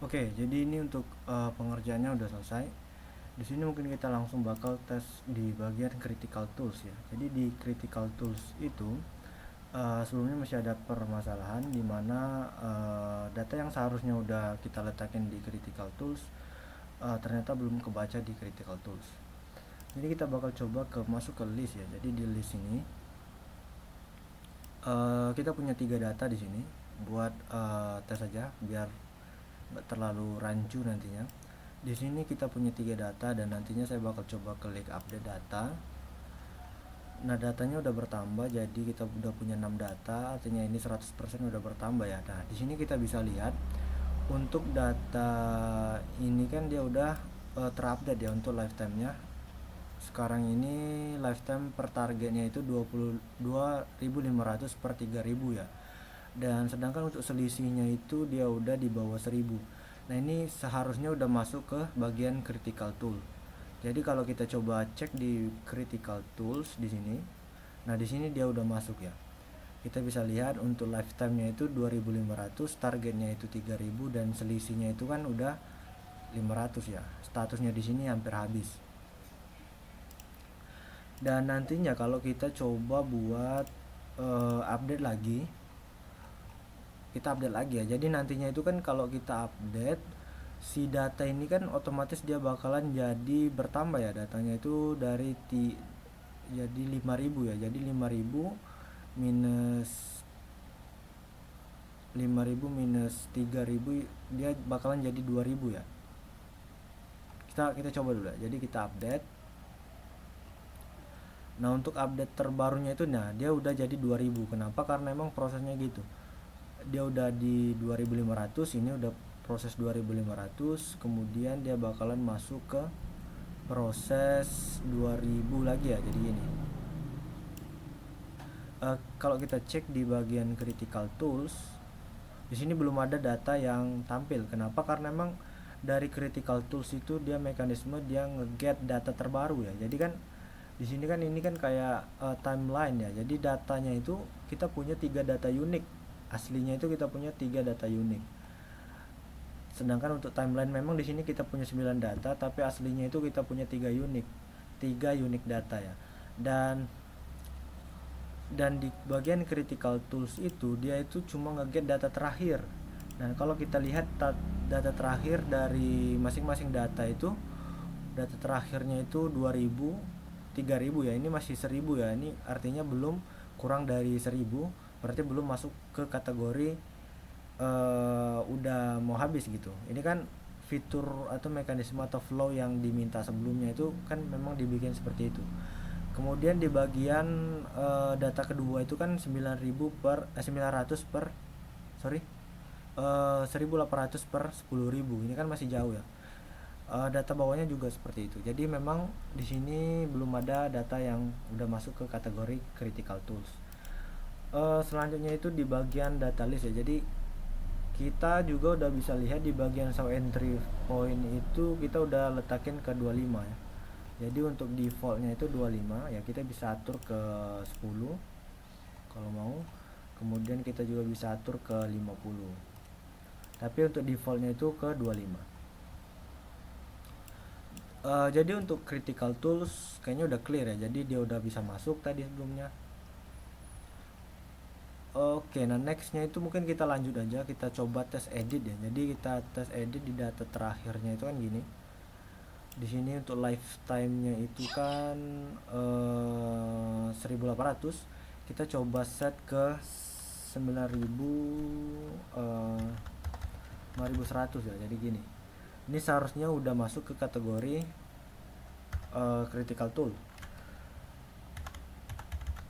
Oke, jadi ini untuk pengerjaannya udah selesai. Di sini mungkin kita langsung bakal tes di bagian critical tools ya. Jadi di critical tools itu sebelumnya masih ada permasalahan di mana data yang seharusnya udah kita letakin di critical tools ternyata belum kebaca di critical tools. Jadi kita bakal coba masuk ke list ya. Jadi di list ini kita punya 3 data di sini buat tes aja biar nggak terlalu rancu nantinya. Di sini kita punya 3 data dan nantinya saya bakal coba klik update data. Nah, datanya udah bertambah, jadi kita udah punya 6 data, artinya ini 100% udah bertambah ya. Nah, di sini kita bisa lihat untuk data ini kan dia udah terupdate ya untuk lifetime-nya. Sekarang ini lifetime per targetnya itu 22.500 per 3.000 ya. Dan sedangkan untuk selisihnya itu dia udah di bawah 1.000. Nah, ini seharusnya udah masuk ke bagian critical tool. Jadi kalau kita coba cek di critical tools di sini, nah di sini dia udah masuk ya. Kita bisa lihat untuk lifetime-nya itu 2.500, targetnya itu 3.000 dan selisihnya itu kan udah 500 ya. Statusnya di sini hampir habis. Dan nantinya kalau kita coba buat update lagi, kita update lagi ya. Jadi nantinya itu kan kalau kita update si data ini kan otomatis dia bakalan jadi bertambah ya, datanya itu jadi 5.000 ya. Jadi 5.000 minus 5.000 minus 3.000 dia bakalan jadi 2.000 ya. Kita coba dulu ya. Jadi kita update. Nah, untuk update terbarunya itu nah dia udah jadi 2.000. Kenapa? Karena emang prosesnya gitu. Dia udah di 2.500, ini udah proses 2.500, kemudian dia bakalan masuk ke proses 2.000 lagi ya. Jadi gini, kalau kita cek di bagian critical tools, di sini belum ada data yang tampil. Kenapa? Karena emang dari critical tools itu dia mekanisme dia nge-get data terbaru ya. Jadi kan di sini kan ini kan kayak timeline ya. Jadi datanya itu kita punya 3 data unik. Aslinya itu kita punya 3 data unik. Sedangkan untuk timeline memang di sini kita punya 9 data, tapi aslinya itu kita punya 3 unik. 3 unik data ya. Dan di bagian critical tools itu dia itu cuma nge-get data terakhir. Dan kalau kita lihat data terakhir dari masing-masing data itu, data terakhirnya itu 2.000, 3.000 ya. Ini masih 1.000 ya. Ini artinya belum kurang dari 1.000, berarti belum masuk ke kategori udah mau habis gitu. Ini kan fitur atau mekanisme atau flow yang diminta sebelumnya itu kan memang dibikin seperti itu. Kemudian di bagian data kedua itu kan 9.000 per 900 per sorry 1.800 per 10.000. Ini kan masih jauh ya. Data bawahnya juga seperti itu. Jadi memang di sini belum ada data yang udah masuk ke kategori critical tools. Selanjutnya itu di bagian data list ya. Jadi kita juga udah bisa lihat di bagian show entry point itu kita udah letakin ke 25 ya. Jadi untuk defaultnya itu 25 ya, kita bisa atur ke 10 kalau mau. Kemudian kita juga bisa atur ke 50. Tapi untuk defaultnya itu ke 25. Jadi untuk critical tools kayaknya udah clear ya. Jadi dia udah bisa masuk tadi sebelumnya. Oke, nah nextnya itu mungkin kita lanjut aja, kita coba tes edit ya. Jadi kita tes edit di data terakhirnya itu kan gini. Di sini untuk lifetime-nya itu kan 1.800. Kita coba set ke 9.000 5.100 ya. Jadi gini. Ini seharusnya udah masuk ke kategori critical tool.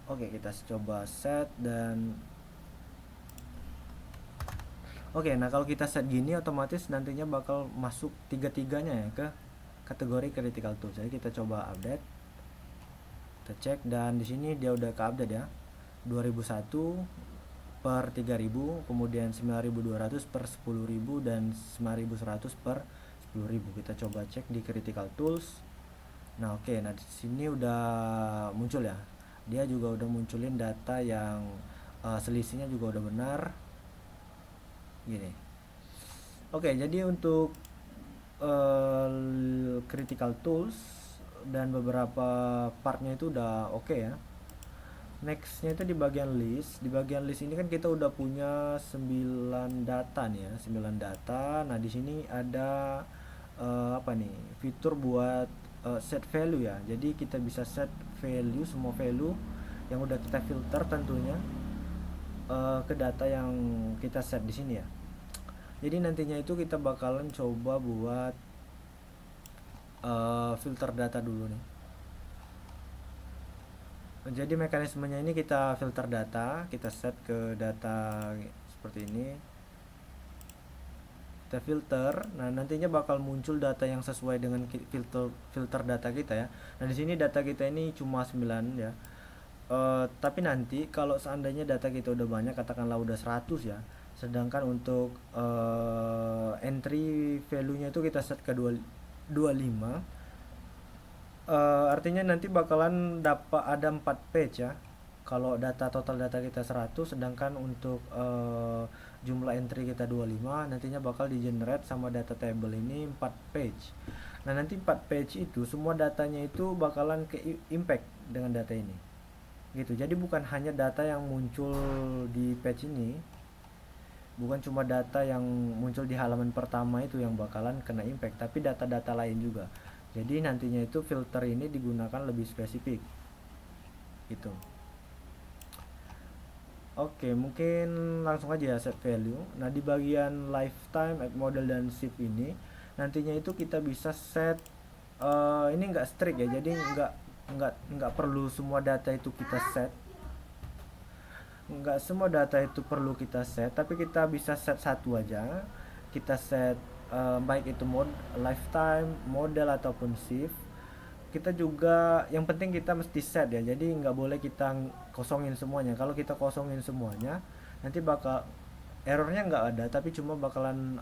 Oke, kita coba set dan oke, nah kalau kita set gini otomatis nantinya bakal masuk tiga-tiganya ya ke kategori critical tools. Jadi kita coba update. Kita cek dan di sini dia udah ke-update ya. 2001 per 3000, kemudian 9200 per 10000 dan 9100 per 10000. Kita coba cek di critical tools. Nah, oke, nah di sini udah muncul ya. Dia juga udah munculin data yang selisihnya juga udah benar. Gini. Oke, jadi untuk critical tools dan beberapa partnya itu udah oke ya. Nextnya itu di bagian list. Di bagian list ini kan kita udah punya 9 data nih ya, 9 data. Nah, di sini ada apa nih? Fitur buat set value ya. Jadi kita bisa set value, semua value yang udah kita filter tentunya ke data yang kita set di sini ya. Jadi nantinya itu kita bakalan coba buat filter data dulu nih. Jadi mekanismenya ini kita filter data, kita set ke data seperti ini. Kita filter. Nah, nantinya bakal muncul data yang sesuai dengan filter data kita ya. Nah, di sini data kita ini cuma 9 ya. Tapi nanti kalau seandainya data kita udah banyak, katakanlah udah 100 ya. Sedangkan untuk entry value-nya itu kita set ke 25. Artinya nanti bakalan dapat ada 4 page ya. Kalau total data kita 100, sedangkan untuk jumlah entry kita 25, nantinya bakal di generate sama data table ini 4 page. Nah, nanti 4 page itu semua datanya itu bakalan ke impact dengan data ini. Gitu. Jadi bukan hanya data yang muncul di page ini, bukan cuma data yang muncul di halaman pertama itu yang bakalan kena impact, tapi data-data lain juga. Jadi nantinya itu filter ini digunakan lebih spesifik gitu. Oke, mungkin langsung aja ya set value. Nah, di bagian lifetime, add model, dan shift ini nantinya itu kita bisa set ini enggak strict ya. Jadi enggak perlu semua data itu kita set. Enggak semua data itu perlu kita set, tapi kita bisa set satu aja. Kita set baik itu lifetime, model, ataupun shift. Kita juga yang penting kita mesti set ya, jadi nggak boleh kita kosongin semuanya. Kalau kita kosongin semuanya, nanti bakal errornya nggak ada, tapi cuma bakalan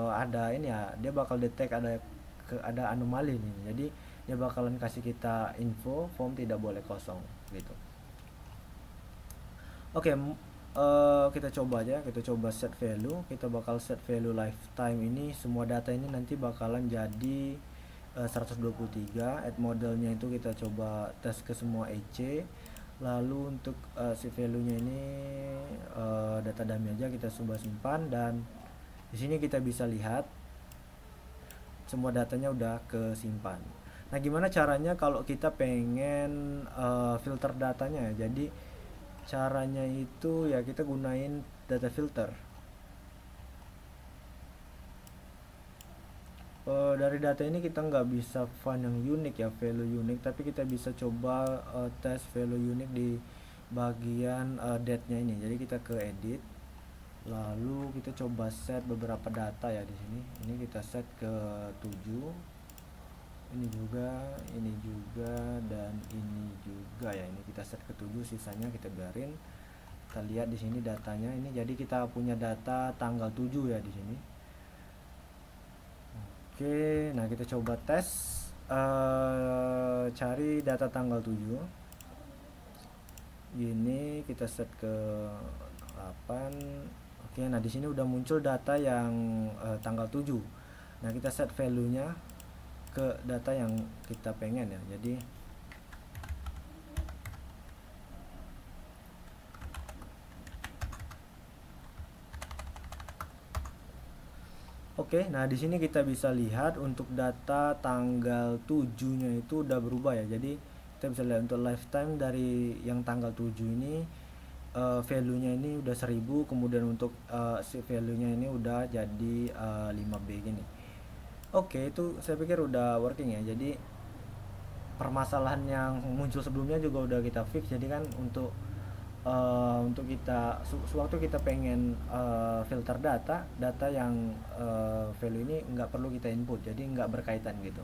ada ini ya, dia bakal detect ada anomali nih. Jadi dia bakalan kasih kita info form tidak boleh kosong gitu. Oke, kita coba aja, kita coba set value. Kita bakal set value lifetime ini, semua data ini nanti bakalan jadi 123. Add modelnya itu kita coba tes ke semua EC. Lalu untuk si value nya ini data dummy aja kita coba simpan, dan di sini kita bisa lihat semua datanya udah kesimpan. Nah, gimana caranya kalau kita pengen filter datanya ya? Jadi caranya itu ya kita gunain data filter. Dari data ini kita nggak bisa find yang unik ya, value unik, tapi kita bisa coba tes value unik di bagian date-nya ini. Jadi kita ke edit, lalu kita coba set beberapa data ya di sini. Ini kita set ke 7, ini juga, dan ini juga ya. Ini kita set ke 7, sisanya kita biarin. Kita lihat di sini datanya ini. Jadi kita punya data tanggal 7 ya di sini. Oke, nah kita coba tes cari data tanggal 7. Gini kita set ke 8. Oke, nah di sini udah muncul data yang tanggal 7. Nah, kita set value-nya ke data yang kita pengen ya. Jadi oke, nah di sini kita bisa lihat untuk data tanggal 7-nya itu udah berubah ya. Jadi kita bisa lihat untuk lifetime dari yang tanggal 7 ini value-nya ini udah 1000, kemudian untuk si value-nya ini udah jadi 5B gini. Oke, itu saya pikir udah working ya. Jadi permasalahan yang muncul sebelumnya juga udah kita fix. Jadi kan untuk kita sewaktu kita pengen filter data yang value ini nggak perlu kita input, jadi nggak berkaitan gitu.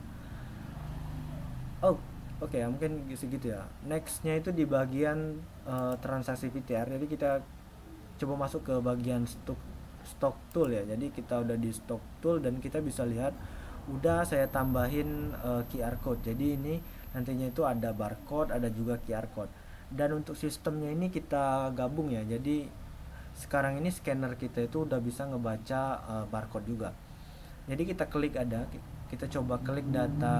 Oke ya, mungkin segitu ya. Nextnya itu di bagian transaksi VTR. Jadi kita coba masuk ke bagian stock tool ya. Jadi kita udah di stock tool, dan kita bisa lihat udah saya tambahin QR code. Jadi ini nantinya itu ada barcode, ada juga QR code. Dan untuk sistemnya ini kita gabung ya. Jadi sekarang ini scanner kita itu udah bisa ngebaca barcode juga. Jadi kita klik kita coba klik data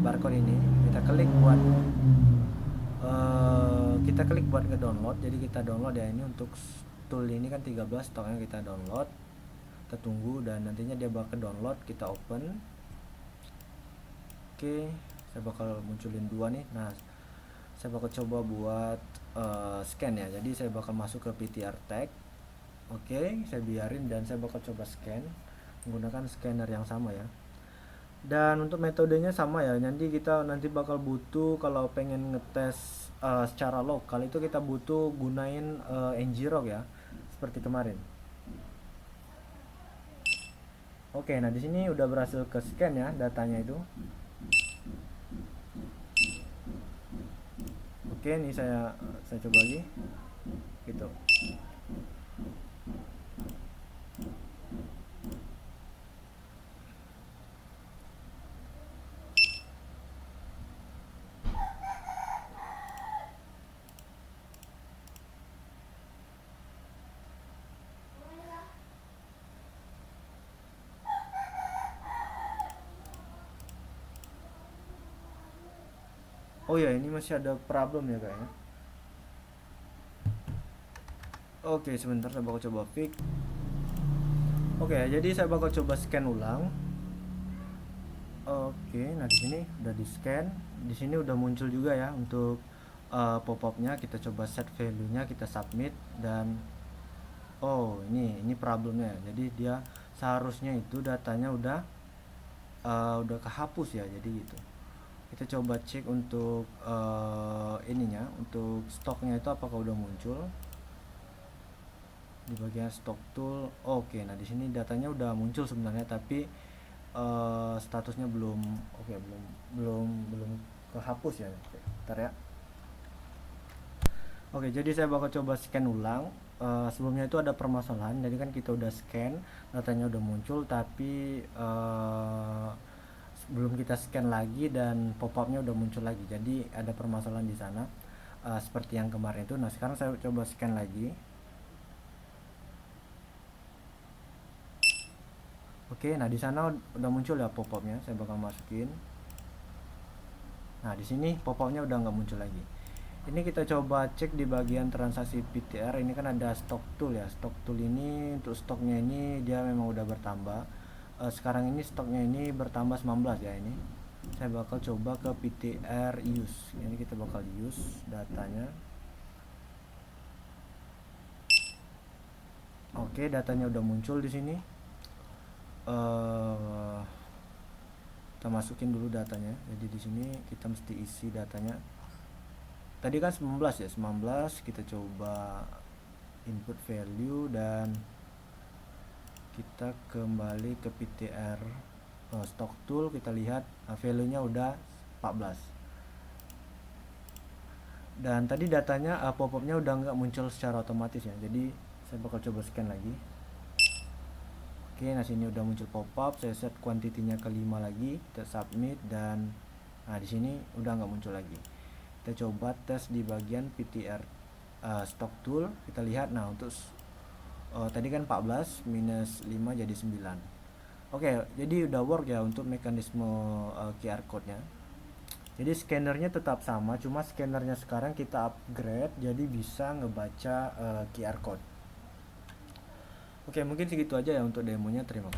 barcode ini, kita klik buat nge-download. Jadi kita download ya, ini untuk tool ini kan 13 stoknya, kita download, kita tunggu dan nantinya dia bakal download, kita open. Oke, saya bakal munculin dua nih. Nah, saya bakal coba buat scan ya. Jadi saya bakal masuk ke PTR tag. Oke, saya biarin dan saya bakal coba scan menggunakan scanner yang sama ya. Dan untuk metodenya sama ya. Nanti bakal butuh, kalau pengen ngetes secara lokal itu kita butuh gunain ngrok ya, seperti kemarin. Oke, nah di sini udah berhasil ke scan ya datanya itu. Oke, ini saya coba lagi gitu. Oh ya, ini masih ada problem ya kayaknya. Oke, sebentar saya bakal coba fix. Oke, jadi saya bakal coba scan ulang. Oke, nah di sini udah di scan. Di sini udah muncul juga ya untuk pop-upnya. Kita coba set value-nya, kita submit dan oh, ini problemnya. Jadi dia seharusnya itu datanya udah kehapus ya. Jadi gitu. Kita coba cek untuk ininya, untuk stoknya itu apakah udah muncul di bagian stock tool. Oke, nah di sini datanya udah muncul sebenarnya, tapi statusnya belum belum kehapus ya. Oke, bentar ya. Oke, jadi saya bakal coba scan ulang. Sebelumnya itu ada permasalahan. Jadi kan kita udah scan, datanya udah muncul, tapi belum kita scan lagi dan pop-upnya udah muncul lagi. Jadi ada permasalahan di sana, seperti yang kemarin itu. Nah, sekarang saya coba scan lagi. Oke, nah di sana udah muncul ya pop-upnya. Saya bakal masukin. Nah, di sini pop-upnya udah nggak muncul lagi. Ini kita coba cek di bagian transaksi PTR. Ini kan ada stock tool ya. Stock tool ini untuk stoknya ini dia memang udah bertambah. Sekarang ini stoknya ini bertambah 19 ya. Ini saya bakal coba ke PTR use. Ini kita bakal use datanya. Oke, datanya udah muncul di sini. Kita masukin dulu datanya. Jadi di sini kita mesti isi datanya. Tadi kan 19 ya, 19. Kita coba input value dan kita kembali ke PTR stock tool. Kita lihat value nya udah 14 dan tadi datanya pop-up nya udah nggak muncul secara otomatis ya. Jadi saya bakal coba scan lagi. Oke, nah sini udah muncul pop-up. Saya set kuantitinya ke 5 lagi, kita submit dan nah di sini udah nggak muncul lagi. Kita coba tes di bagian PTR stock tool. Kita lihat, nah untuk tadi kan 14 minus 5 jadi 9. Oke, jadi udah work ya untuk mekanisme QR code nya. Jadi scannernya tetap sama, cuma scannernya sekarang kita upgrade jadi bisa ngebaca QR code. Oke, mungkin segitu aja ya untuk demonya. Terima kasih.